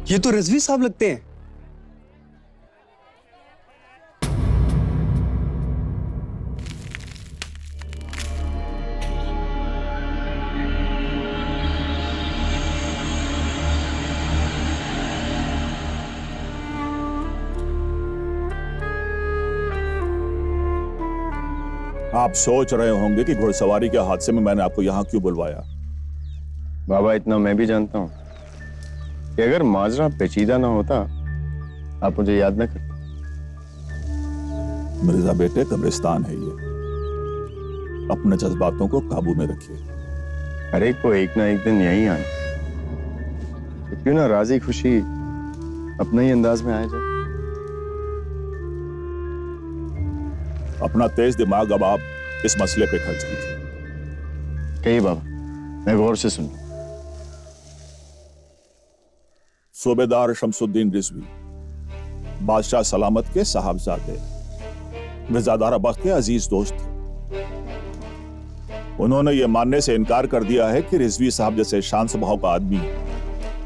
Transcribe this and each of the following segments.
ये तो रिजवी साहब लगते हैं। आप सोच रहे होंगे कि घुड़सवारी के हादसे में मैंने आपको यहां क्यों बुलवाया। बाबा, इतना मैं भी जानता हूं कि अगर माजरा पेचीदा ना होता आप मुझे याद न करते। मिर्जा बेटे, कब्रिस्तान है ये, अपने जज्बातों को काबू में रखिए। हर एक को एक ना एक दिन यही आना, तो क्यों ना राजी खुशी अपने ही अंदाज में आया जाए। अपना तेज दिमाग अब आप इस मसले पे खर्च कीजिए। कहिए बाबा, मैं गौर से सुन। सूबेदार शमसुद्दीन रिजवी बादशाह सलामत के साहबजादे मिर्जादारा बख्त के अजीज दोस्त थे। उन्होंने यह मानने से इनकार कर दिया है कि रिजवी साहब जैसे शान स्वभाव का आदमी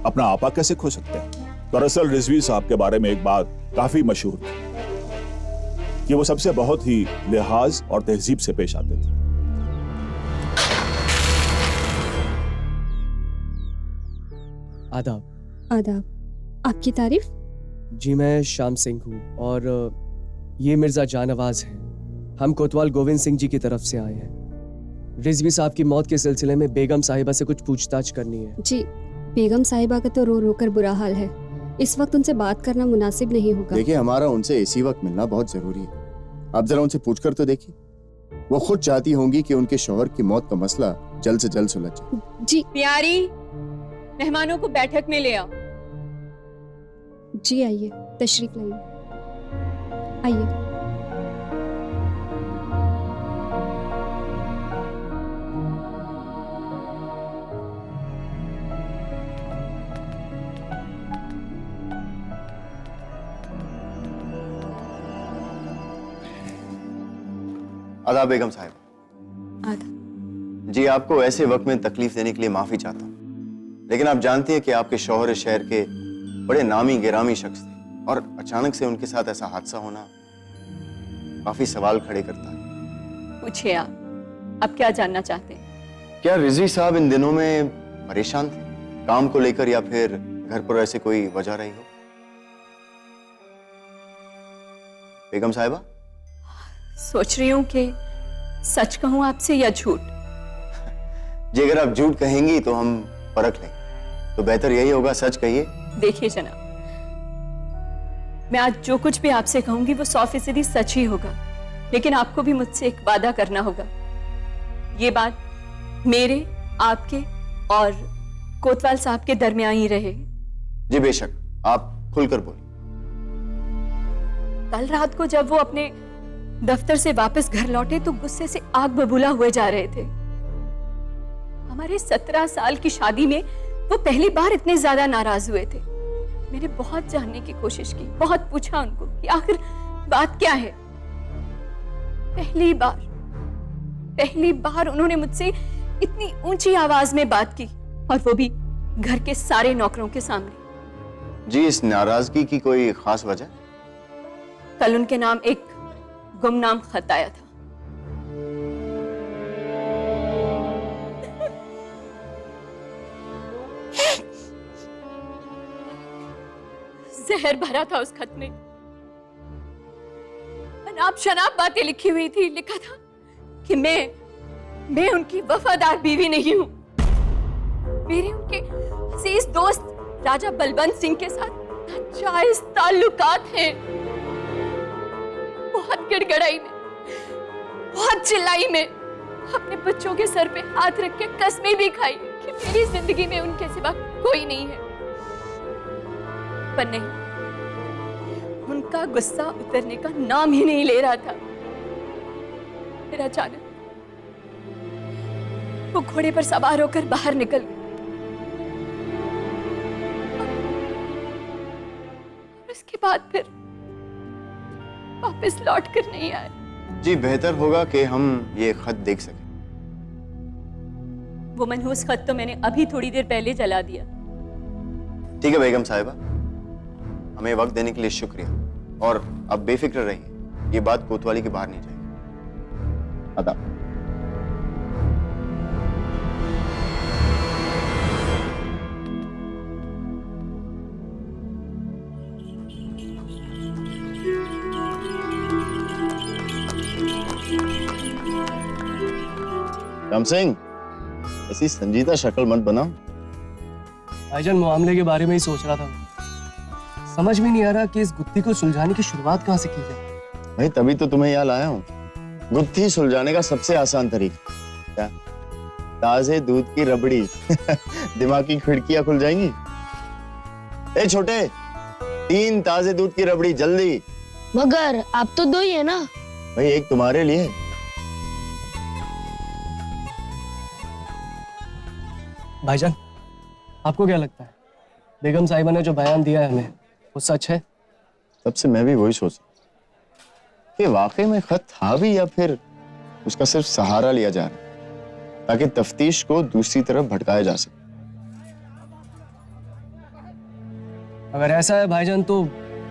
अपना आपा कैसे खो सकते हैं। दरअसल रिजवी साहब के बारे में एक बात काफी मशहूर थी कि वो सबसे बहुत ही लिहाज और तहजीब से पेश आते थे। आदाब। आदाब। आपकी तारीफ? जी, मैं श्याम सिंह हूँ और ये मिर्जा जानवाज हैं। हम कोतवाल गोविंद सिंह जी की तरफ से आए हैं। रिजवी साहब की मौत के सिलसिले में बेगम साहिबा से कुछ पूछताछ करनी है। जी, बेगम साहिबा का तो रो रो कर बुरा हाल है। इस वक्त उनसे बात करना मुनासिब नहीं होगा। देखिए, हमारा उनसे इसी वक्त मिलना बहुत जरूरी है। आप जरा उनसे पूछकर तो देखिए, वो खुद चाहती होंगी कि उनके शौहर की मौत का मसला जल्द से जल्द सुलझ जाए। जी। प्यारी, मेहमानों को बैठक में ले आओ। जी आइए, तशरीफ लाइए। आइए। आदाब बेगम साहब। आदाब। जी, आपको ऐसे वक्त में तकलीफ देने के लिए माफी चाहता हूँ, लेकिन आप जानती हैं कि आपके शौहर शहर के बड़े नामी गिरामी शख्स थे और अचानक से उनके साथ ऐसा हादसा होना काफी सवाल खड़े करता है। पूछिए आप क्या जानना चाहते हैं? क्या रिजवी साहब इन दिनों में परेशान थे, काम को लेकर, या फिर घर पर ऐसे कोई वजह रही हो? बेगम साहिबा, सोच रही हूँ कि सच कहूँ आपसे या झूठ। जी, अगर आप झूठ कहेंगी तो हम परख लें, तो बेहतर यही होगा सच कहिए। देखिए जनाब, मैं आज जो कुछ भी आपसे कहूंगी वो 100% सच ही होगा, लेकिन आपको भी मुझसे एक वादा करना होगा। ये बात मेरे, आपके और कोतवाल साहब के दरमियान ही रहे। जी बेशक, आप खुलकर बोलिए। कल रात को जब वो अपने दफ्तर से वापस घर लौटे तो गुस्से से आग बबूला हुए जा रहे थे। हमारे 17 साल की शादी में वो पहली बार इतने ज्यादा नाराज हुए थे। मैंने बहुत जानने की कोशिश की, बहुत पूछा उनको कि आखिर बात क्या है। पहली बार उन्होंने मुझसे इतनी ऊंची आवाज में बात की, और वो भी घर के सारे नौकरों के सामने। जी, इस नाराजगी की कोई खास वजह? कल उनके नाम एक गुमनाम खत आया था। जहर भरा था उस खत में, अनाप शनाप बातें लिखी हुई थी। लिखा था कि मैं उनकी वफादार बीवी नहीं हूं। मेरे उनके अजीज दोस्त राजा बलवंत सिंह के साथ नाजायज ताल्लुकात हैं। बहुत गिड़गिड़ाई में, बहुत चिल्लाई में, अपने बच्चों के सर पे हाथ रख के कस्में भी खाई कि मेरी जिंदगी में उनके सिवा कोई नहीं है। पर नहीं, उनका गुस्सा उतरने का नाम ही नहीं ले रहा था। फिर अचानक वो घोड़े पर सवार होकर बाहर निकल गए। उसके बाद फिर वापस लौट कर नहीं आए। जी, बेहतर होगा कि हम ये खत देख सकें। वो मनहूस खत तो मैंने अभी थोड़ी देर पहले जला दिया। ठीक है बेगम साहिबा, हमें वक्त देने के लिए शुक्रिया। और अब बेफिक्र रहिए, ये बात कोतवाली के बाहर नहीं जाएगी। आदाब। राम सिंह, ऐसी संजीदा शक्ल मत बनाओ। भाईजान मामले के बारे में ही सोच रहा था। समझ में नहीं आ रहा कि इस गुत्थी को सुलझाने की शुरुआत कहाँ से की जाए। भाई तभी तो तुम्हें यहाँ लाया हूँ। गुत्थी सुलझाने का सबसे आसान तरीका क्या? ताजे दूध की रबड़ी। दिमाग की खिड़कियां खुल जाएंगी। ए छोटे, 3 ताजे दूध की रबड़ी जल्दी। मगर आप तो 2 ही है ना। भाई एक तुम्हारे लिए। भाईजान, आपको क्या लगता है बेगम साहिबा ने जो बयान दिया है हमें वो सच है? तब से मैं भी वही सोच कि वाकई में खत था भी या फिर उसका सिर्फ सहारा लिया जा रहा है ताकि तफ्तीश को दूसरी तरफ भटकाया जा सके। अगर ऐसा है भाईजान तो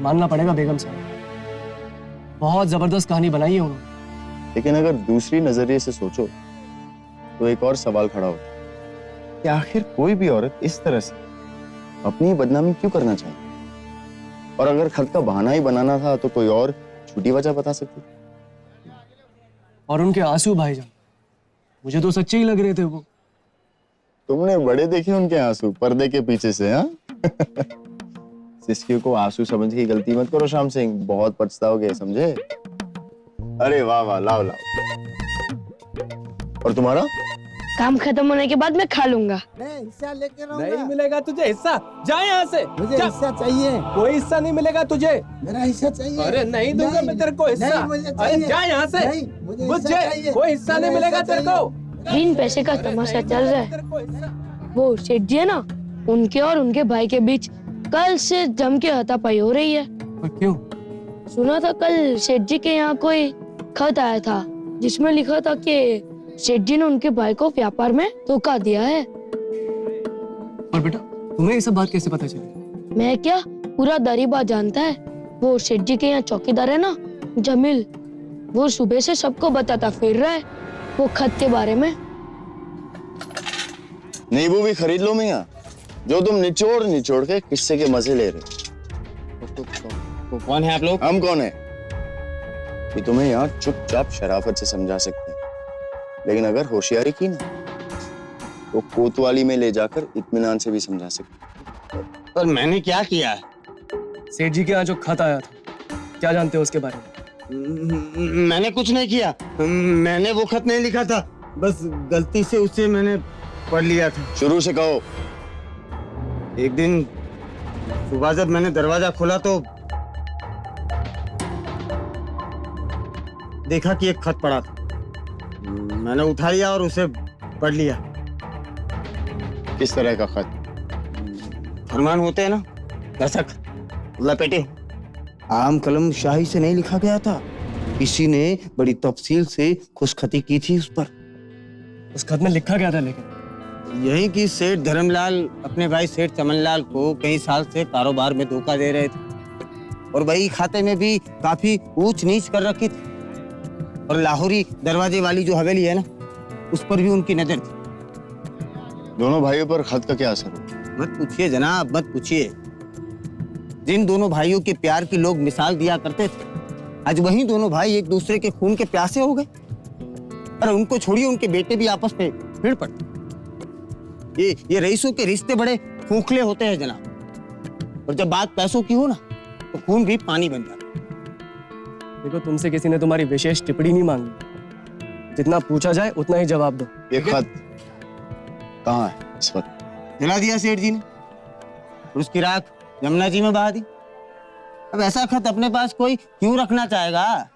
मानना पड़ेगा बेगम साहब बहुत जबरदस्त कहानी बनाई है उन्होंने। लेकिन अगर दूसरी नजरिए से सोचो तो एक और सवाल खड़ा होता है कि आखिर कोई भी औरत इस तरह से अपनी बदनामी क्यों करना चाहती? और अगर खत का बहाना ही बनाना था तो कोई और झूठी वजह बता सकती। और उनके आंसू भाईजान, मुझे तो सच्चे ही लग रहे थे वो। तुमने बड़े देखे उनके आंसू पर्दे के पीछे से, हाँ? सिस्कियों को आंसू समझ के गलती मत करो श्याम सिंह, बहुत पछताओगे, समझे? अरे वाह वाह, लाओ लाओ। और तुम्हारा काम खत्म होने के बाद मैं खा लूंगा। हिस्सा लेके रहूंगा। नहीं मिलेगा तुझे हिस्सा, जा यहाँ से। मुझे हिस्सा चाहिए। कोई हिस्सा नहीं मिलेगा तुझे। मेरा हिस्सा चाहिए। अरे नहीं दूंगा मैं तेरे को हिस्सा। नहीं, मुझे अरे चाहिए। जा यहाँ से। नहीं, मुझे हिस्सा चाहिए। कोई हिस्सा नहीं मेरा मिलेगा हिस्सा तेरे को। 3 पैसे का तमाशा चल रहा है। तेरे को हिस्सा। वो सेठ जी है ना, उनके और उनके भाई के बीच कल से जम के हाथापाई हो रही है। पर क्यों? सुना था कल सेठ जी के यहाँ कोई खत आया था जिसमें लिखा था कि सेठ जी ने उनके भाई को व्यापार में धोखा दिया है। और बेटा तुम्हें ये सब बात कैसे पता चली? मैं क्या, पूरा दरीबा जानता है। वो सेठ जी के यहाँ चौकीदार है ना, जमील, वो सुबह से सबको बताता फिर रहा है वो खत के बारे में। नींबू भी खरीद लो मियां, जो तुम निचोड़ निचोड़ के किस्से के मजे ले रहे हो। कौन है आप लोग? हम कौन है कि तुम्हें यहाँ चुपचाप शराफत से समझा सकते हैं, लेकिन अगर होशियारी की ना तो कोतवाली में ले जाकर इत्मीनान से भी समझा सकते हैं। पर मैंने क्या किया है? सेठ जी के यहाँ जो खत आया था क्या जानते हो उसके बारे में? मैंने कुछ नहीं किया। मैंने वो खत नहीं लिखा था, बस गलती से उसे मैंने पढ़ लिया था। शुरू से कहो। एक दिन सुबह जब मैंने दरवाजा खोला तो देखा कि एक खत पड़ा था। मैंने उठा लिया और उसे पढ़ लिया। किस तरह का खत? फरमान होते हैं ना, वैसा लपेटे। आम कलम शाही से नहीं लिखा गया था, किसी ने बड़ी तफसील से खुशखती की थी उस पर। उस खत में लिखा क्या था लेकिन? यही कि सेठ धर्मलाल अपने भाई सेठ चमनलाल को कई साल से कारोबार में धोखा दे रहे थे और वही खाते में भी काफी ऊंच नीच कर रखी थी। और लाहौरी दरवाजे वाली जो हवेली है ना, उस पर भी उनकी नजर थी। दोनों भाइयों पर खत का क्या असर हुआ? मत पूछिए जनाब, मत पूछिए। जिन दोनों भाइयों के प्यार की लोग मिसाल दिया करते थे, आज वही दोनों भाई एक दूसरे के खून के प्यासे हो गए। अरे उनको छोड़िए, उनके बेटे भी आपस में भिड़ पड़ते। ये रईसों के रिश्ते बड़े खोखले होते हैं जनाब, और जब बात पैसों की हो ना तो खून भी पानी बन जाता। देखो तुमसे किसी ने तुम्हारी विशेष टिप्पणी नहीं मांगी, जितना पूछा जाए उतना ही जवाब दो। ये खत कहाँ है इस वक्त? जला दिया सेठ जी ने और उसकी राख यमुना जी में बहा दी। अब ऐसा खत अपने पास कोई क्यों रखना चाहेगा?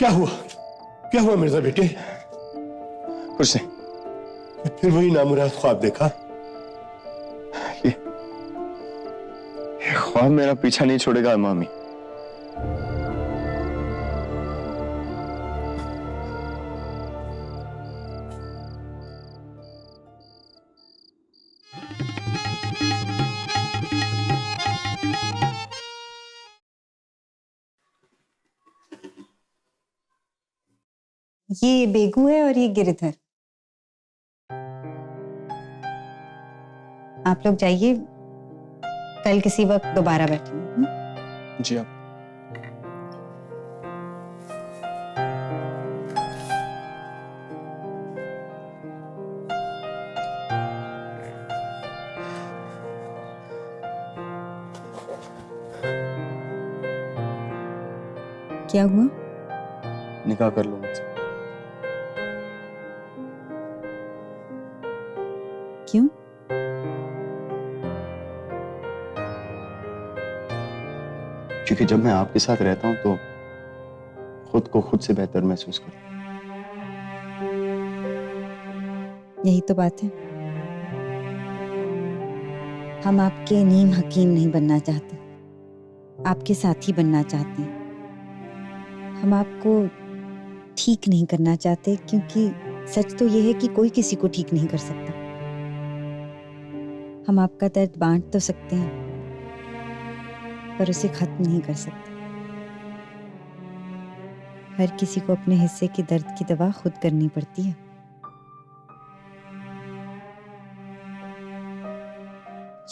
क्या हुआ मिर्जा बेटे? कुछ नहीं। फिर वही नामुराद ख्वाब देखा? ये ख्वाब मेरा पीछा नहीं छोड़ेगा मामी। ये बेगू है और ये गिरधर। आप लोग जाइए, कल किसी वक्त दोबारा बैठेंगे। जी आप। क्या हुआ? निकाह कर लो मुझसे। क्यों? क्योंकि जब मैं आपके साथ रहता हूं तो खुद को खुद से बेहतर महसूस करता हूं। यही तो बात है। हम आपके नीम हकीम नहीं बनना चाहते, आपके साथी बनना चाहते हैं। हम आपको ठीक नहीं करना चाहते, क्योंकि सच तो यह है कि कोई किसी को ठीक नहीं कर सकता। हम आपका दर्द बांट तो सकते हैं, पर उसे खत्म नहीं कर सकते। हर किसी को अपने हिस्से के दर्द की दवा खुद करनी पड़ती है।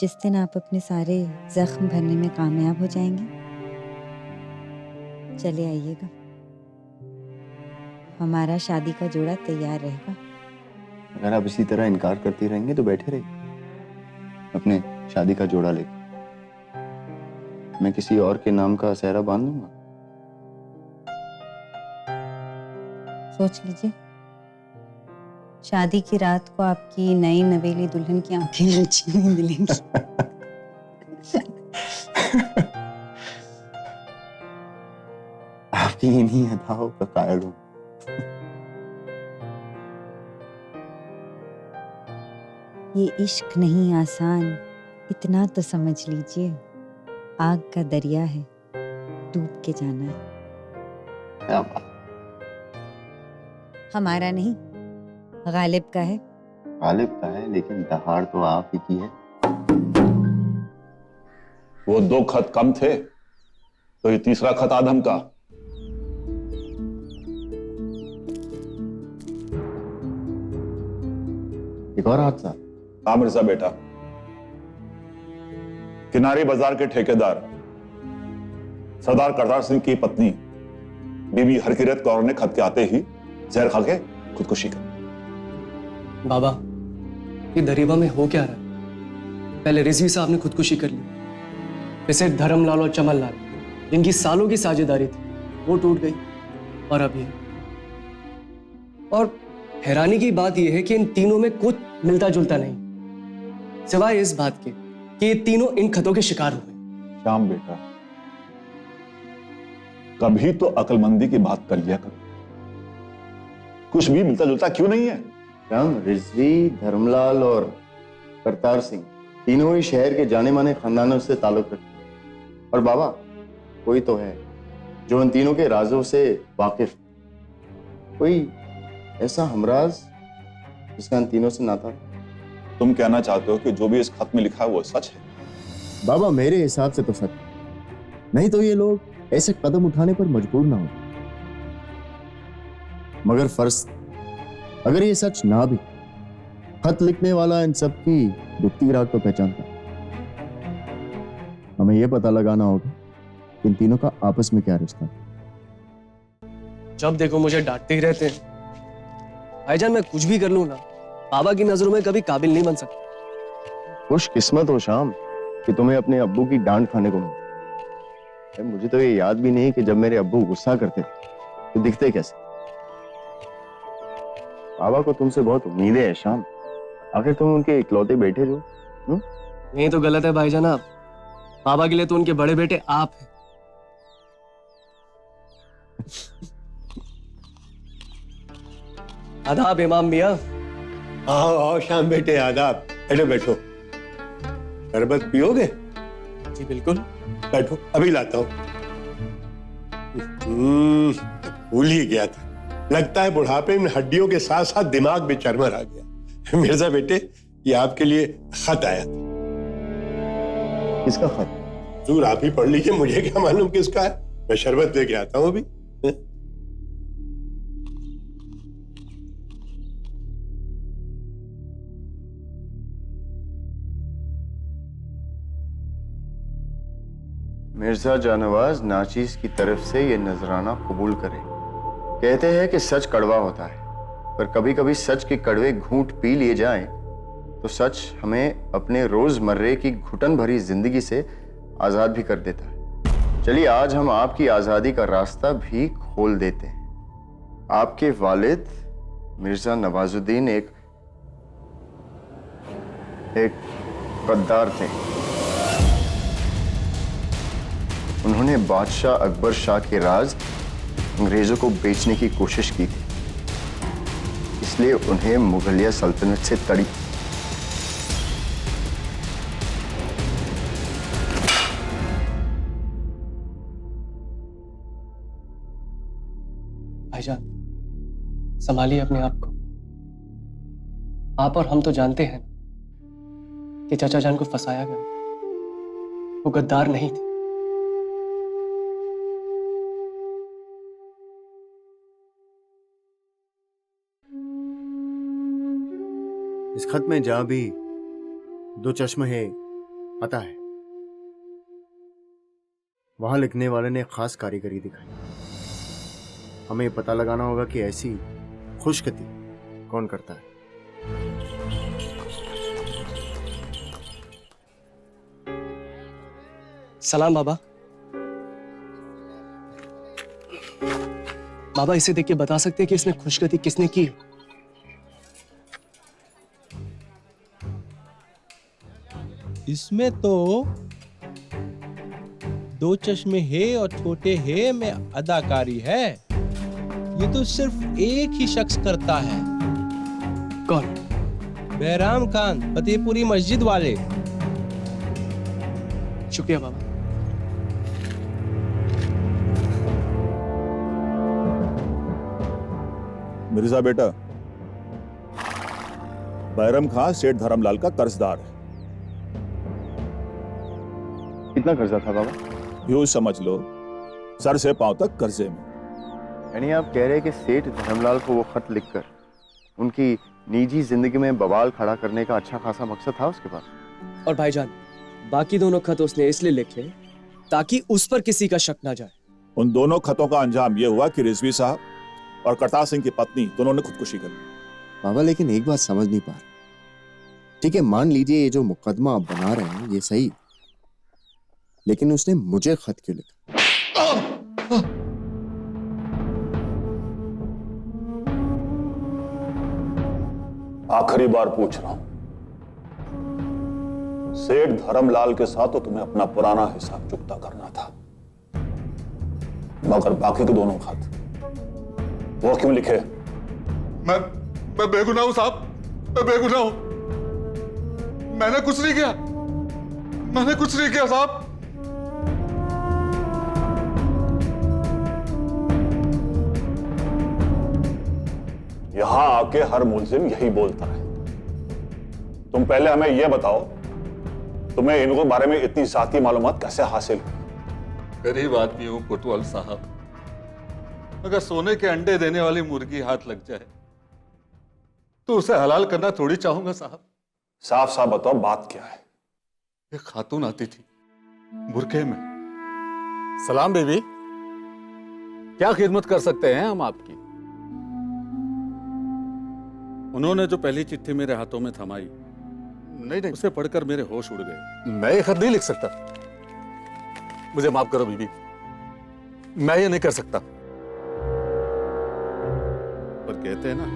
जिस दिन आप अपने सारे जख्म भरने में कामयाब हो जाएंगे, चले आइएगा। हमारा शादी का जोड़ा तैयार रहेगा। अगर आप इसी तरह इनकार करती रहेंगे तो बैठे रहिए अपने शादी का जोड़ा लेकर। मैं किसी और के नाम का सेहरा बांध दूंगा। सोच लीजिए, शादी की रात को आपकी नई नवेली दुल्हन की आंखें ललची नहीं मिलेंगी। आपकी इन्हीं अदाओं का कायल हूं। ये इश्क नहीं आसान, इतना तो समझ लीजिए। आग का दरिया है, डूब के जाना है। क्या बात। हमारा नहीं, गालिब का है। गालिब का है, लेकिन दहाड़ तो आप ही की है। वो 2 खत कम थे तो ये तीसरा खत आदम का। एक और हादसा। हाँ मिर्जा बेटा, किनारे बाजार के ठेकेदार सरदार करतार सिंह की पत्नी बीबी हरकिरत कौर ने खत के आते ही जहर खा के खुदकुशी कर। बाबा, ये दरीबा में हो क्या रहा है? पहले रिजवी साहब ने खुदकुशी कर ली, फिर से धर्मलाल और चमन लाल, जिनकी सालों की साझेदारी थी, वो टूट गई, और अब ये। और हैरानी की बात यह है कि इन तीनों में कुछ मिलता जुलता नहीं, सिवाय इस बात के कि ये तीनों इन खतों के शिकार हुए। श्याम बेटा, कभी तो अक्लमंदी की बात कर लिया करो। कुछ भी मिलता जुलता क्यों नहीं है? श्याम, रिजवी, धर्मलाल और करतार सिंह तीनों ही शहर के जाने माने खानदानों से ताल्लुक रखते हैं। और बाबा, कोई तो है जो उन तीनों के राजों से वाकिफ, कोई ऐसा हमराज जिसका इन तीनों से नाता। तुम कहना चाहते हो कि जो भी इस खत में लिखा है वो सच है? बाबा, मेरे हिसाब से तो सच, नहीं तो ये लोग ऐसे कदम उठाने पर मजबूर ना हो। मगर फर्ज अगर ये सच ना भी, खत लिखने वाला इन सब की दुखती राग तो पहचानता। हमें यह पता लगाना होगा कि इन तीनों का आपस में क्या रिश्ता है। जब देखो मुझे डांटते ही रहते हैं। भाईजान, मैं कुछ भी कर लूं ना, बाबा की नजरों में कभी काबिल नहीं बन सकता। खुशकिस्मत हो श्याम कि तुम्हें अपने अब्बू की डांट खाने को मिली। मुझे तो ये याद भी नहीं कि जब मेरे अब्बू गुस्सा करते तो दिखते कैसे। बाबा को तुमसे बहुत उम्मीदें हैं श्याम, आखिर तुम उनके इकलौते बेटे जो। नहीं तो गलत है भाईजान आप। बाबा के लिए तो उनके बड़े बेटे आप हैं। आदाब इमाम मियाँ। आओ आओ शाम बेटे, आदाब। बैठो बैठो। शरबत पियोगे? जी बिल्कुल। बैठो, अभी लाता हूँ। भूल ही गया था। लगता है बुढ़ापे में हड्डियों के साथ साथ दिमाग भी चरमर आ गया। मिर्जा बेटे, ये आपके लिए खत आया था। किसका खत? जरूर आप ही पढ़ लीजिए, मुझे क्या मालूम किसका है। मैं शरबत लेके आता हूँ अभी। मिर्जा जानवाज नाचीज की तरफ से ये नजराना कबूल करें। कहते हैं कि सच कड़वा होता है, पर कभी कभी सच के कड़वे घूंट पी लिए जाएं तो सच हमें अपने रोजमर्रे की घुटन भरी जिंदगी से आजाद भी कर देता है। चलिए आज हम आपकी आजादी का रास्ता भी खोल देते हैं। आपके वालिद मिर्जा नवाजुद्दीन एक गद्दार थे। उन्होंने बादशाह अकबर शाह के राज अंग्रेजों को बेचने की कोशिश की थी, इसलिए उन्हें मुगलिया सल्तनत से तड़ी। भाईजान, संभालिए अपने आप को। आप और हम तो जानते हैं कि चाचा जान को फंसाया गया, वो गद्दार नहीं थे। इस खत में जहां भी दो चश्म है आता है, वहां लिखने वाले ने खास कारीगरी दिखाई। हमें पता लगाना होगा कि ऐसी खुशखती कौन करता है। सलाम बाबा। बाबा, इसे देख के बता सकते हैं कि इसमें खुशगति किसने की? इसमें तो दो चश्मे है और छोटे है में अदाकारी है। ये तो सिर्फ एक ही शख्स करता है। कौन? बहराम खान, फतेहपुरी मस्जिद वाले। शुक्रिया बाबा। मिर्जा बेटा, बैरम खां सेठ धर्मलाल का कर्जदार है। कितना कर्जा था बाबा? यूं समझ लो, सर से पांव तक कर्जे में। यानी आप कह रहे हैं कि सेठ धर्मलाल को वो खत लिखकर उनकी निजी जिंदगी में बवाल खड़ा करने का अच्छा खासा मकसद था उसके पास? और भाईजान, बाकी दोनों खत उसने इसलिए लिखे ताकि उस पर किसी का शक ना जाए। उन दोनों खतों का अंजाम यह हुआ कि रिजवी साहब और करतार सिंह की पत्नी दोनों ने खुदकुशी कर ली। बाबा, लेकिन एक बात समझ नहीं पा रहा। ठीक है, मान लीजिए ये जो मुकदमा आप बना रहे हैं ये सही, लेकिन उसने मुझे खत क्यों लिखा? आखिरी बार पूछ रहा हूं, सेठ धर्मलाल के साथ तो तुम्हें अपना पुराना हिसाब चुकता करना था, मगर बाकी के दोनों खत वो क्यों लिखे? मैं बेगुनाह हूं साहब, मैं बेगुनाह हूं। मैंने कुछ नहीं किया, मैंने कुछ नहीं किया साहब। यहां आके हर मुलजिम यही बोलता है। तुम पहले हमें यह बताओ, तुम्हें इनके बारे में इतनी जाती मालूमात कैसे हासिल हुई? गरीब आदमी हूं कोतवाल साहब, अगर सोने के अंडे देने वाली मुर्गी हाथ लग जाए तो उसे हलाल करना थोड़ी चाहूंगा साहब। साफ साफ बताओ, बात क्या है? एक खातून आती थी बुरके में। सलाम बेबी, क्या खिदमत कर सकते हैं हम आपकी? उन्होंने जो पहली चिट्ठी मेरे हाथों में थमाई, नहीं, उसे पढ़कर मेरे होश उड़ गए। मैं ये खत नहीं लिख सकता, मुझे माफ करो बीबी, मैं ये नहीं कर सकता। पर कहते हैं ना,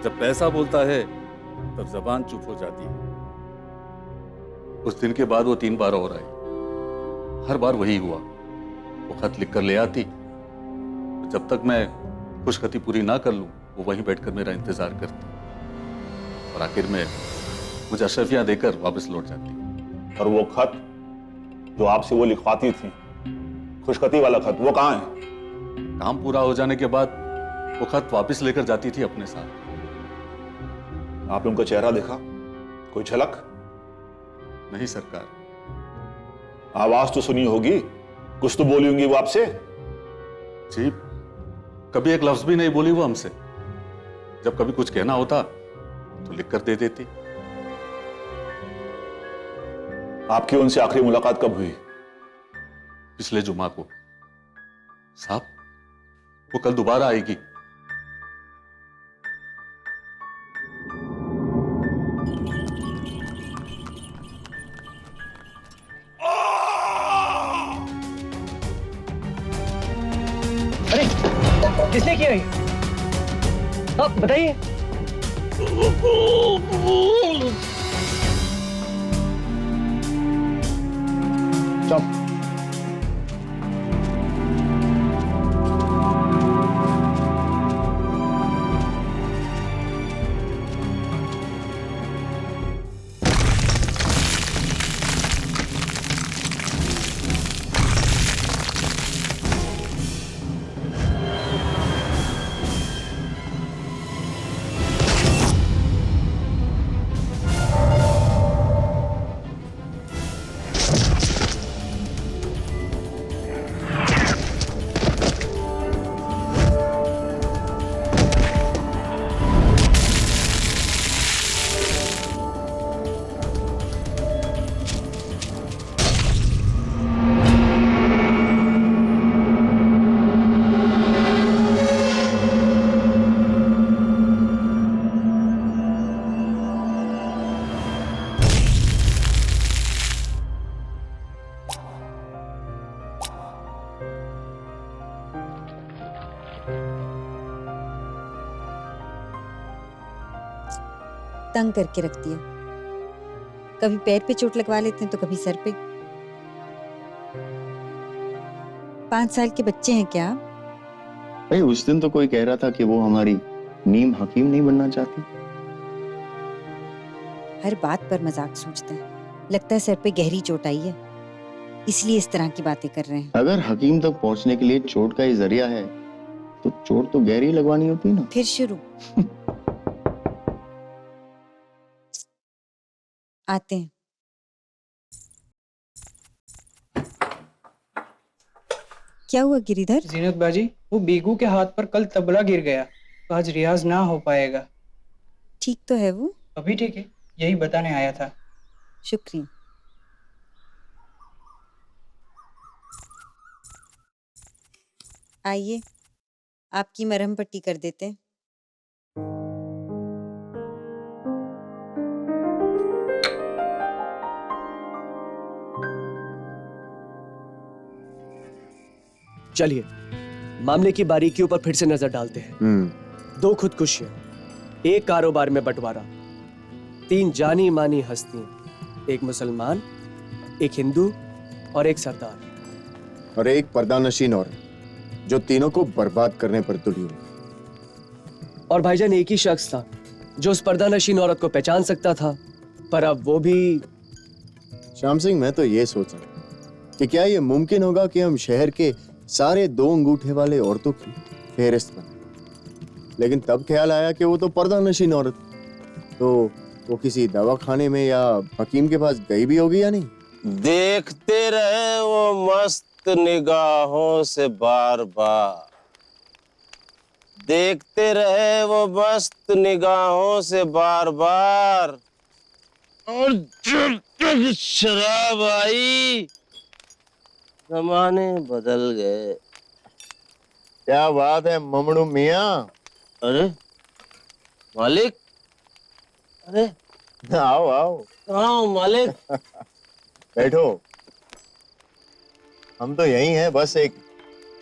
जब पैसा बोलता है तब जबान चुप हो जाती है। उस दिन के बाद वो 3 बार और आई, हर बार वही हुआ। वो खत लिख कर ले आती, जब तक मैं खुशखती पूरी ना कर लूं वो वहीं बैठकर मेरा इंतजार करती और आखिर में मुझे अशरफियां देकर वापस लौट जाती। और वो खत जो आपसे वो लिखवाती थी, खुशखती वाला खत, वो कहाँ है? काम पूरा हो जाने के बाद वो खत वापस लेकर जाती थी अपने साथ। आपने उनका चेहरा देखा? कोई झलक? नहीं सरकार। आवाज तो सुनी होगी, कुछ तो बोली होंगी वो आपसे? जी, कभी एक लफ्ज भी नहीं बोली वो हमसे। जब कभी कुछ कहना होता तो लिख कर दे देती। आपकी उनसे आखिरी मुलाकात कब हुई? पिछले जुमा को। साहब, वो कल दोबारा आएगी। अरे किसने किया ये? आप बताइए। चुप। तंग करके रख दिया। कभी पैर पे चोट लगवा लेते हैं तो कभी सर पे। 5 साल के बच्चे हैं क्या? भाई उस दिन तो कोई कह रहा था कि वो हमारी नीम हकीम नहीं बनना चाहती। हर बात पर मजाक सोचते हैं। लगता है सर पे गहरी चोट आई है, इसलिए इस तरह की बातें कर रहे हैं। अगर हकीम तक पहुंचने के लिए चोट का ही जरिया है तो चोट तो गहरी लगवानी होती ना। फिर शुरू। आते हैं। क्या हुआ गिरिधर? जीनत बाजी, वो बीगू के हाथ पर कल तबला गिर गया तो आज रियाज ना हो पाएगा। ठीक तो है वो? अभी ठीक है, यही बताने आया था। शुक्रिया। आइए, आपकी मरहम पट्टी कर देते हैं। चलिए मामले की बारीकियों पर फिर से नजर डालते हैं। 2 खुदकुशियां, 1 कारोबार में बंटवारा, 3 जानी मानी हस्तियां, 1 मुसलमान, 1 हिंदू और 1 सरदार, और 1 पर्दानशीन औरत जो तीनों को बर्बाद करने पर तुली हुई। और भाईजान एक ही शख्स था जो उस पर्दानशीन औरत को पहचान सकता था, पर अब वो भी। श्याम सिंह, मैं तो ये सोच रहा कि क्या ये मुमकिन होगा कि हम शहर के सारे 2 अंगूठे वाले औरतों की फेहरिस्त बने, लेकिन तब ख्याल आया कि वो तो पर्दानशीन औरत, तो वो किसी दवाखाने में या हकीम के पास गई भी होगी या नहीं। देखते रहे वो मस्त निगाहों से बार बार, देखते रहे वो मस्त निगाहों से बार बार, और जब तक शराब आई जमाने बदल गए। क्या बात है ममड़ू मियां? अरे मालिक, अरे आओ आओ। कहाँ हो मालिक? बैठो। हम तो यही हैं, बस एक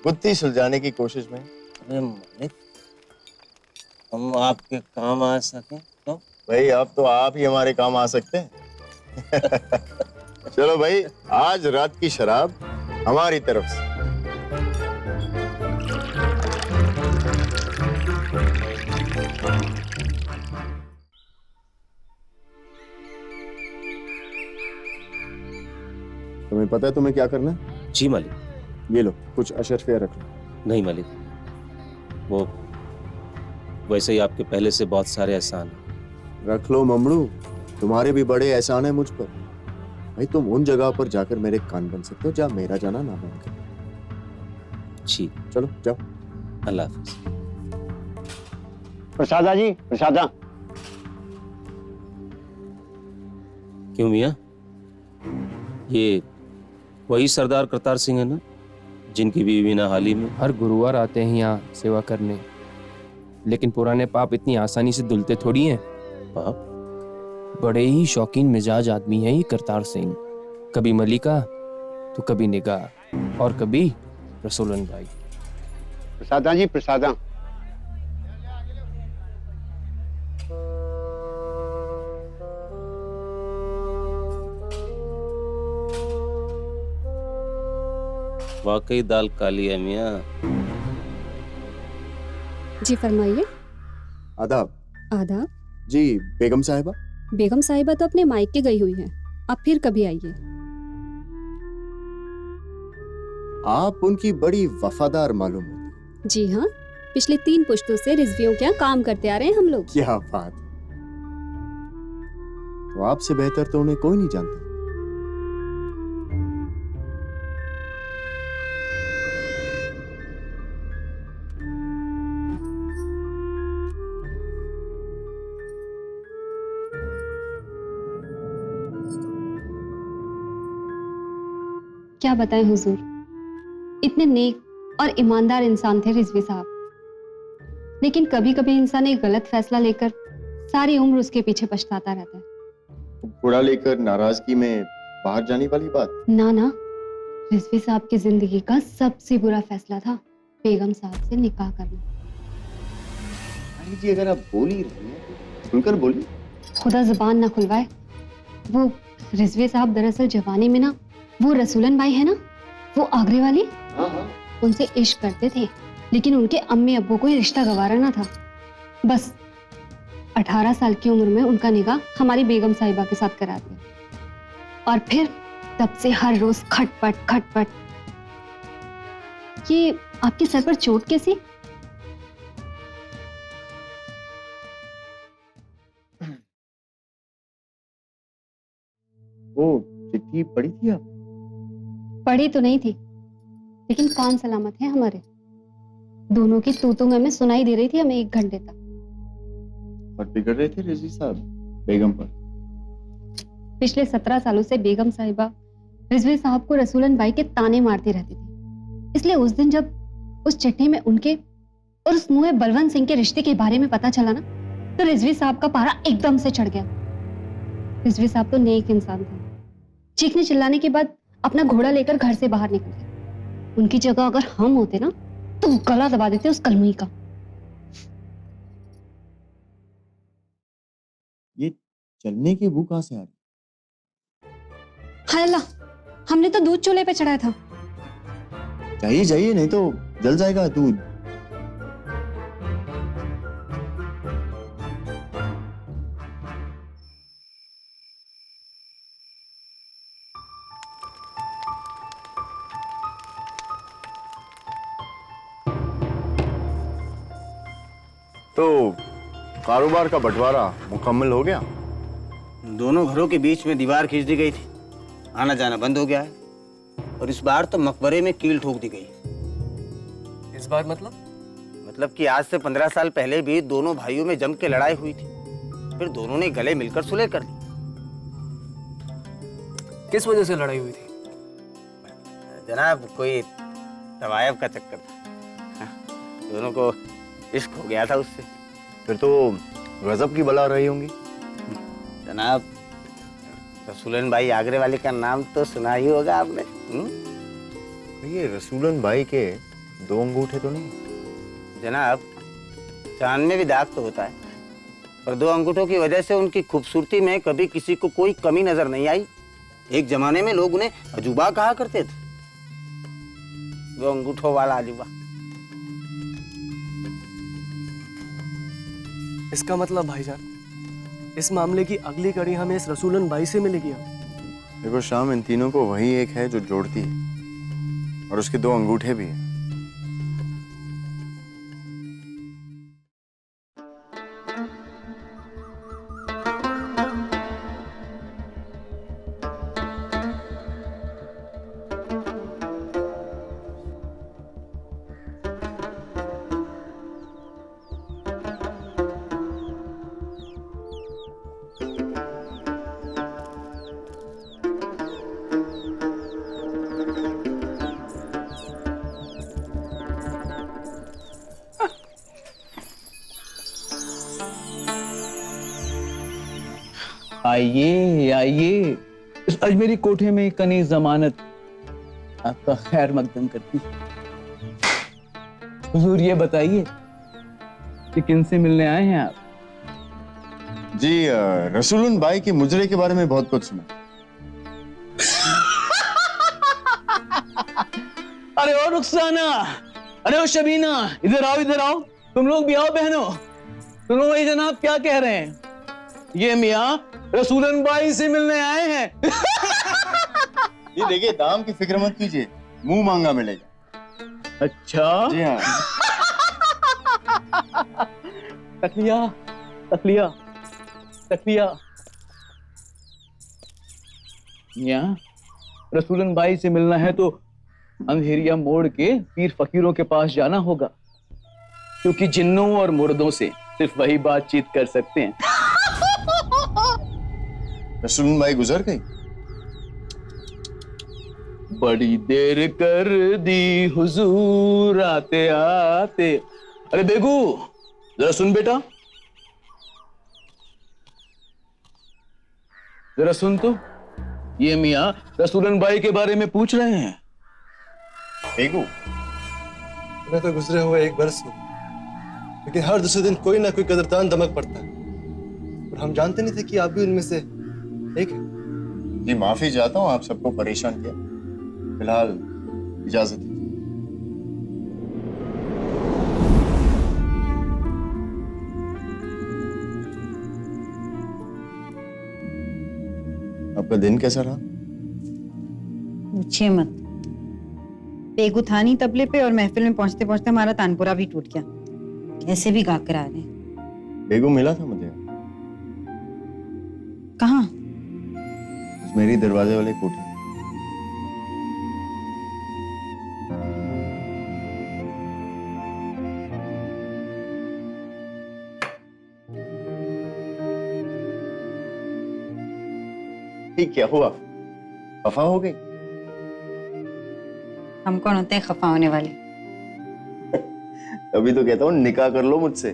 गुत्थी सुलझाने की कोशिश में। अरे मालिक, हम आपके काम आ सके तो? भाई अब तो आप ही हमारे काम आ सकते हैं। चलो भाई, आज रात की शराब हमारी तरफ से। पता है तुम्हें क्या करना है? जी मालिक। ये लो, कुछ अशरफिया रख लो। नहीं मालिक, वो वैसे ही आपके पहले से बहुत सारे एहसान हैं। रख लो ममड़ू, तुम्हारे भी बड़े एहसान है मुझ पर। भाई तुम उन जगह पर जाकर मेरे कान बन सकते हो जहाँ मेरा जाना नामुमकिन है। जी चलो जाओ। अल्लाह हाफिज। प्रसादा जी, प्रसादा। क्यों मियाँ, ये वही सरदार करतार सिंह है ना, जिनकी बीवी ना हाल ही में? हर गुरुवार आते हैं यहाँ सेवा करने, लेकिन पुराने पाप इतनी आसानी से धुलते थोड़ी हैं। पाप? बड़े ही शौकीन मिजाज आदमी है ये करतार सिंह। कभी मलिका तो कभी निगाह और कभी रसूलन भाई। प्रसादा जी, प्रसादा। वाकई दाल काली है मियाँ। जी फरमाइए। आदाब। आदाब। जी बेगम साहिबा। बेगम साहिबा तो अपने मायके गई हुई हैं। आप फिर कभी आइए। आप उनकी बड़ी वफादार मालूम होती। जी हाँ, पिछले 3 पुश्तों से रिजवियों के यहाँ काम करते आ रहे हैं हम लोग। क्या बात। तो आपसे बेहतर तो उन्हें कोई नहीं जानता। क्या बताएं हुजूर, इतने नेक और ईमानदार इंसान थे रिजवी साहब, लेकिन कभी कभी इंसान एक गलत फैसला लेकर सारी उम्र उसके पीछे पछताता रहता है। बुरा लेकर नाराजगी में बाहर जाने वाली बात? ना ना, रिजवी साहब की जिंदगी का सबसे बुरा फैसला था बेगम साहब से निकाह करना। जी अगर आप बोल ही रही हैं तो खुलकर बोलिए। खुदा जुबान ना खुलवाए। वो रिजवी साहब दरअसल जवानी में ना, वो रसूलन भाई है ना, वो आगरे वाली, उनसे इश्क करते थे, लेकिन उनके अम्मी अब्बू को ये रिश्ता गवारा ना था। बस 18 साल की उम्र में उनका निकाह हमारी बेगम साहिबा के साथ करा दिया, और फिर तब से हर रोज खटपट खटपट। ये आपके सर पर चोट कैसी? वो चिट्ठी पढ़ी थी आप? पढ़ी तो नहीं थी, लेकिन कान सलामत है हमारे। दोनों की तू में सुनाई दे रही थी हमें 1 घंटे तक। और बिगड़ रहे थे रिजवी साहब बेगम पर। पिछले 17 सालों से बेगम साहिबा रिजवी साहब को रसूलन भाई के ताने मारती रहती थी। इसलिए उस दिन जब उस चिट्ठी में उनके और उस मुए बलवंत सिंह के रिश्ते के बारे में पता चला ना, तो रिजवी साहब का पारा एकदम से चढ़ गया। रिजवी साहब तो नेक इंसान थे। चीखने चिल्लाने के बाद अपना घोड़ा लेकर घर से बाहर निकल गए। उनकी जगह अगर हम होते ना, तो गला दबा देते उस कलमुई का। ये चलने की बू कहां से आ रही? हाय अल्लाह, हमने तो दूध चूल्हे पे चढ़ाया था। जाइए जाइए, नहीं तो जल जाएगा दूध। तो कारोबार का बंटवारा मुकम्मल हो गया? दोनों घरों के बीच में दीवार खींच दी गई थी, आना जाना बंद हो गया है, और इस बार तो मकबरे में कील ठोक दी गई। इस बार मतलब कि आज से 15 साल पहले भी दोनों भाइयों में जम के लड़ाई हुई थी, फिर दोनों ने गले मिलकर सुलह कर दी। किस वजह से लड़ाई हुई थी? जनाब कोई तवायब का चक्कर था, दोनों को इश्क हो गया था उससे। फिर तो गजब की बला रही होंगी। जनाब रसूलन भाई आगरे वाले का नाम तो सुना ही होगा आपने। ये रसूलन भाई के 2 अंगूठे तो नहीं? जनाब चांद में भी दाग तो होता है, पर 2 अंगूठों की वजह से उनकी खूबसूरती में कभी किसी को कोई कमी नजर नहीं आई। एक जमाने में लोग उन्हें अजूबा कहा करते थे, 2 अंगूठों वाला अजूबा। इसका मतलब भाईजान, इस मामले की अगली कड़ी हमें इस रसूलन भाई से मिलेगी। देखो शाम, इन तीनों को वही एक है जो जोड़ती है, और उसके 2 अंगूठे भी हैं। आइए आइए, इस अजमेरी कोठे में कनी जमानत आपका खैर मकदम करती। हुजूर ये बताइए कि किनसे मिलने आए हैं आप? जी, रसूलन भाई के मुजरे के बारे में बहुत कुछ सुना। अरे ओ रुखसाना, अरे ओ शबीना, इधर आओ इधर आओ, तुम लोग भी आओ बहनों। सुनो भाई जनाब क्या कह रहे हैं, ये मियाँ रसूलन भाई से मिलने आए हैं। ये देखिए, दाम की फिक्र मत कीजिए, मुंह मांगा मिलेगा। अच्छा जी हाँ। तकलिया तकलिया तकलिया। मियाँ रसूलन भाई से मिलना है तो अंधेरिया मोड़ के पीर फकीरों के पास जाना होगा, क्योंकि जिन्नों और मुर्दों से सिर्फ वही बातचीत कर सकते हैं। रसूलन भाई गुजर गई? बड़ी देर कर दी हुजूर आते आते। अरे बेगू जरा सुन बेटा, जरा सुन तो, ये मियाँ रसूलन भाई के बारे में पूछ रहे हैं। बेगू, मैं तो गुजरे हुए 1 बरस हूं, लेकिन हर दूसरे दिन कोई ना कोई कदरदान दमक पड़ता है, और हम जानते नहीं थे कि आप भी उनमें से एक है। जी माफी चाहता हूँ, आप सबको परेशान किया। फिलहाल इजाजत दीजिए। आपका दिन कैसा रहा? पूछिए मत। बेगू था नहीं तबले पे, और महफिल में पहुंचते पहुंचते हमारा तानपुरा भी टूट गया। कैसे भी गा कर आ रहे हैं। बेगू मिला था मुझे। कहाँ? मेरी दरवाजे वाले कोठे। क्या हुआ, खफा हो गई? हम कौन होते हैं खफा होने वाले? अभी तो कहता हूँ निकाह कर लो मुझसे।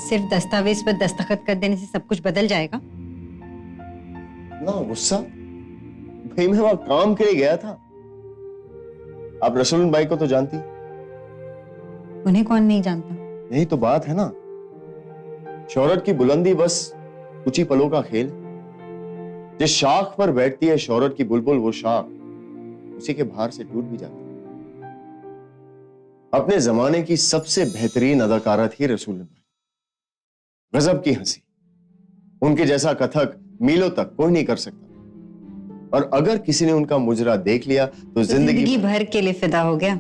सिर्फ दस्तावेज पर दस्तखत कर देने से सब कुछ बदल जाएगा? ना गुस्सा भाई, मैं वहां काम के लिए गया था। आप रसूलन भाई को तो जानती? उन्हें कौन नहीं जानता? यही तो बात है ना, शोहरत की बुलंदी बस कुछ ही पलों का खेल। जिस शाख पर बैठती है शोहरत की बुलबुल, वो शाख उसी के भार से टूट भी जाती है। अपने जमाने की सबसे बेहतरीन अदाकारा थी रसूलन भाई। गजब की हंसी, उनके जैसा कथक मीलों तक कोई नहीं कर सकता, और अगर किसी ने उनका मुजरा देख लिया तो जिंदगी भर के लिए फिदा हो गया।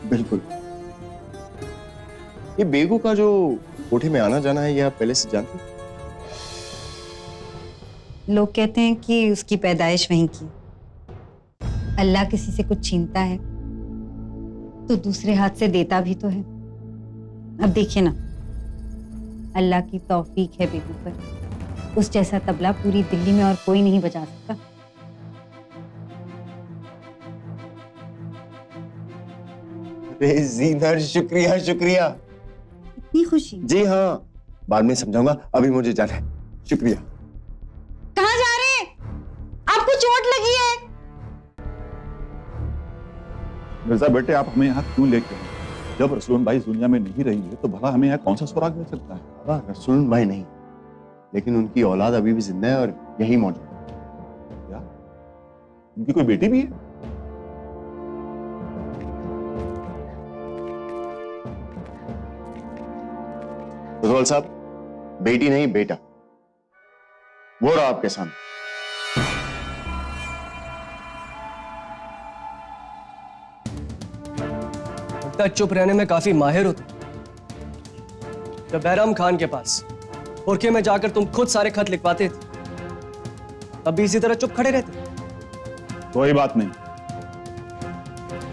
बिल्कुल। ये बेगू का जो कोठे में आना जाना है, ये आप पहले से जानते? लोग कहते हैं कि उसकी पैदाइश वहीं की। अल्लाह किसी से कुछ छीनता है तो दूसरे हाथ से देता भी तो है। अब देखिए ना, अल्लाह की तौफीक है बेगू पर। उस जैसा तबला पूरी दिल्ली में और कोई नहीं बजा सकता। जीनर, शुक्रिया शुक्रिया। इतनी खुशी? जी हाँ, बाद में समझाऊंगा, अभी मुझे जाना है। शुक्रिया। कहाँ जा रहे हैं? आपको चोट लगी है? मिर्जा बेटे, आप हमें यहाँ क्यों लेके आए? जब रसूलन भाई दुनिया में नहीं रही है तो भला हमें यहाँ कौन सा सुराग मिल सकता है? बाबा, रसूलन भाई नहीं, लेकिन उनकी औलाद अभी भी जिंदा है और यही मौजूद है। क्या उनकी कोई बेटी भी है? कोतवाल साहब, बेटी नहीं बेटा, वो रहा आपके सामने। लगता है चुप रहने में काफी माहिर हो तुम। जब बैरम खान के पास बुरखे में जाकर तुम खुद सारे खत लिखवाते थे, तब भी इसी तरह चुप खड़े रहते। कोई बात नहीं,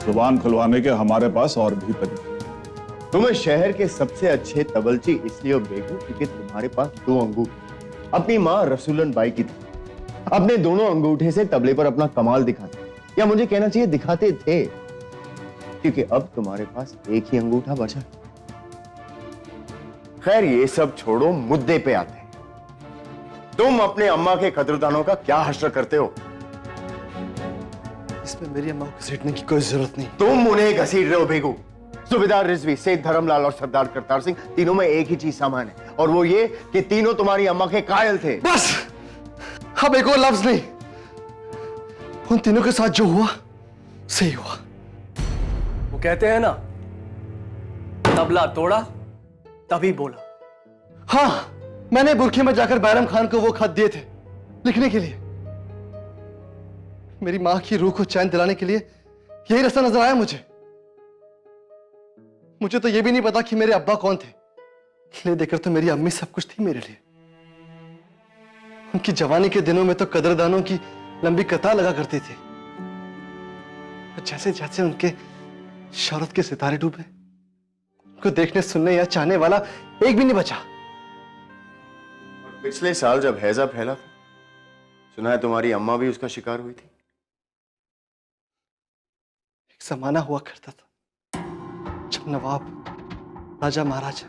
जुबान खुलवाने के हमारे पास और भी तरीके। तुम्हें शहर के सबसे अच्छे तबलची इसलिए बेगू क्योंकि तुम्हारे पास 2 अंगूठे अपनी माँ रसूलन बाई की थी। अपने दोनों अंगूठे से तबले पर अपना कमाल दिखाते, या मुझे कहना चाहिए दिखाते थे, क्योंकि अब तुम्हारे पास एक ही अंगूठा बचा। खैर ये सब छोड़ो, मुद्दे पे आते हैं। तुम अपने अम्मा के कदरदानों का क्या हश्र करते हो? इसमें मेरी अम्मा को घसीटने की कोई जरूरत नहीं। तुम उन्हें घसीट रहे हो बेगू। सूबेदार रिजवी, सेठ धर्मलाल और सरदार करतार सिंह, तीनों में एक ही चीज सामान है, और वो ये कि तीनों तुम्हारी अम्मा के कायल थे। बस, अब एक और लफ्ज नहीं। उन तीनों के साथ जो हुआ सही हुआ। वो कहते हैं ना, तबला तोड़ा तभी बोला। हाँ, मैंने बुरखे में जाकर बैरम खान को वो खत दिए थे लिखने के लिए। मेरी मां की रूह को चैन दिलाने के लिए यही रास्ता नजर आया मुझे। मुझे तो ये भी नहीं पता कि मेरे अब्बा कौन थे। ले देकर तो मेरी अम्मी सब कुछ थी मेरे लिए। उनकी जवानी के दिनों में तो कदरदानों की लंबी कतार लगा करती थी। जैसे जैसे उनके शौहरत के सितारे डूबे, उनको देखने सुनने या चाहने वाला एक भी नहीं बचा। पिछले साल जब हैजा फैला था, सुना है तुम्हारी अम्मा भी उसका शिकार हुई थी। एक जमाना हुआ करता था जब नवाब, राजा, महाराजा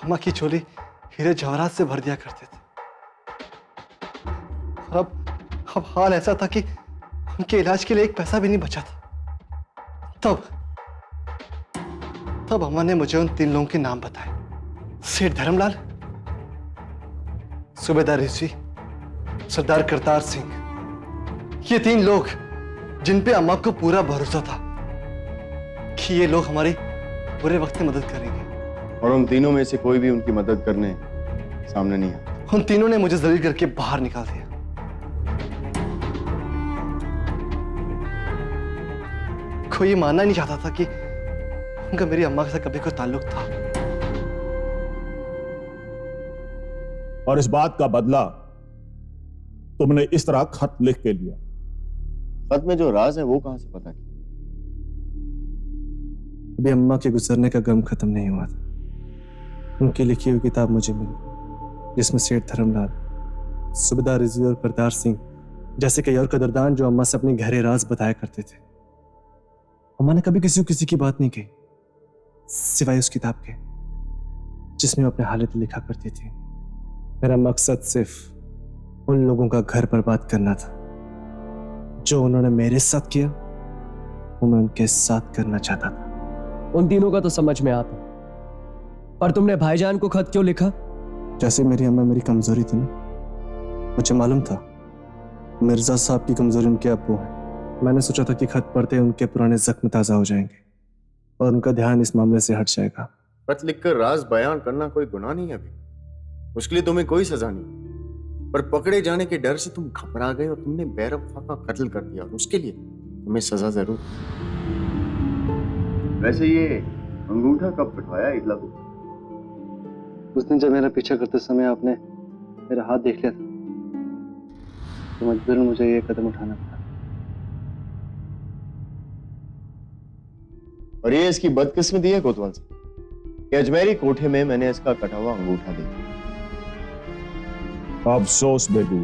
अम्मा की झोली हीरे जवाहरात से भर दिया करते थे। और अब हाल ऐसा था कि उनके इलाज के लिए एक पैसा भी नहीं बचा था। तब अम्मा ने मुझे उन 3 लोगों के नाम बताए। सेठ धर्मलाल, सूबेदार रिजवी, सरदार करतार सिंह। ये 3 लोग जिन पे अम्मा को पूरा भरोसा था कि ये लोग हमारी बुरे वक्त में मदद करेंगे। और उन तीनों में से कोई भी उनकी मदद करने सामने नहीं आया। उन तीनों ने मुझे जलील करके बाहर निकाल दिया। कोई ये मानना नहीं चाहता था कि उनका मेरी अम्मा से कभी कोई ताल्लुक था। और इस बात का बदला तुमने इस तरह खत लिख के लिया। खत में जो राज है वो कहां से पता किया? अभी अम्मा के गुजरने का गम खत्म नहीं हुआ था। उनकी लिखी हुई किताब मुझे मिली, जिसमें सेठ धर्मलाल, सूबेदार रिजवी और करतार सिंह जैसे कई और कदरदान जो अम्मा से अपने गहरे राज बताया करते थे। अम्मा ने कभी किसी की बात नहीं कही, सिवाय उस किताब के जिसमें वो अपने हालत लिखा करती थी। मेरा मकसद सिर्फ उन लोगों का घर बर्बाद करना था। जो उन्होंने मेरे साथ किया वो मैं उनके साथ करना चाहता था। उन तीनों का तो समझ में आता, पर तुमने भाईजान को खत क्यों लिखा? जैसे मेरी अम्मा मेरी कमजोरी थी ना, मुझे मालूम था मिर्जा साहब की कमजोरी उनके अब्बू है। मैंने सोचा था कि खत पढ़ते उनके पुराने जख्म ताजा हो जाएंगे और उनका ध्यान इस मामले से हट जाएगा। खत लिखकर राज बयान करना कोई गुनाह नहीं है अभी, उसके लिए तुम्हें कोई सजा नहीं, पर पकड़े जाने के डर से तुम घबरा गए और तुमने बैरम खां का कत्ल कर दिया, और उसके लिए तुम्हें सजा जरूर। वैसे ये अंगूठा कब पिटवाया इतला को? उस दिन जब मेरा पीछा करते समय आपने मेरा हाथ देख लिया था, तो मजबूरन मुझे ये कदम उठाना पड़ा। और ये इसकी बदकिस्मती है कोतवाल से कि अजमेरी कोठे में मैंने इसका कटा हुआ अंगूठा देखा। अफसोस बेगू,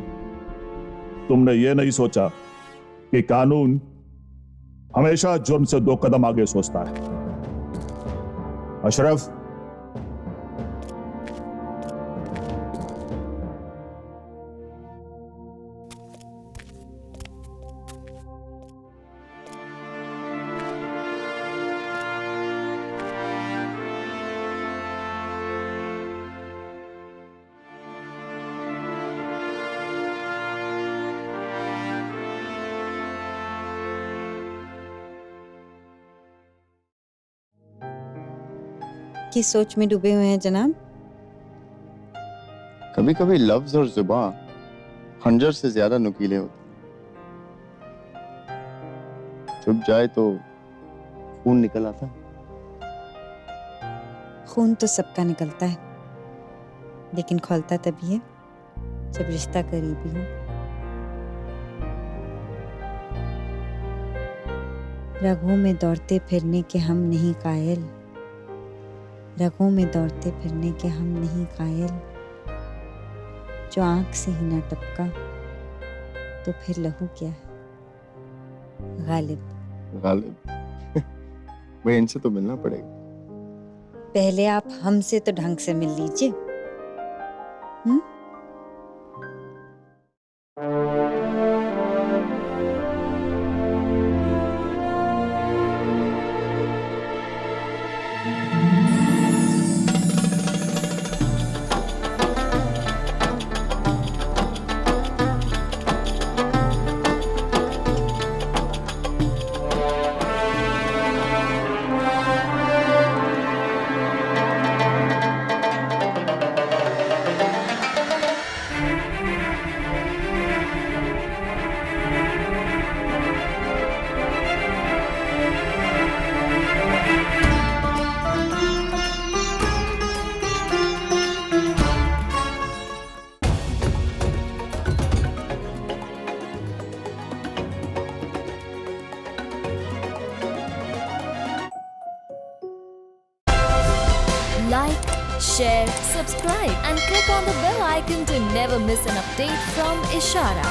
तुमने ये नहीं सोचा कि कानून हमेशा जुर्म से 2 कदम आगे सोचता है। अशरफ, किस सोच में डूबे हुए हैं जनाब? कभी कभी लफ्ज और जुबान खंजर से ज्यादा नुकीले होते, चुप जाए तो खून निकल आता। खून तो सबका निकलता है, लेकिन खौलता तभी है जब रिश्ता करीबी हो। रगों में दौड़ते फिरने के हम नहीं कायल, रगों में दौड़ते फिरने के हम नहीं कायल। जो आंख से ही ना टपका तो फिर लहू क्या है? गालिब। भाई इनसे तो मिलना पड़ेगा। पहले आप हमसे तो ढंग से मिल लीजिए। Like, share, subscribe and click on the bell icon to never miss an update from Ishara.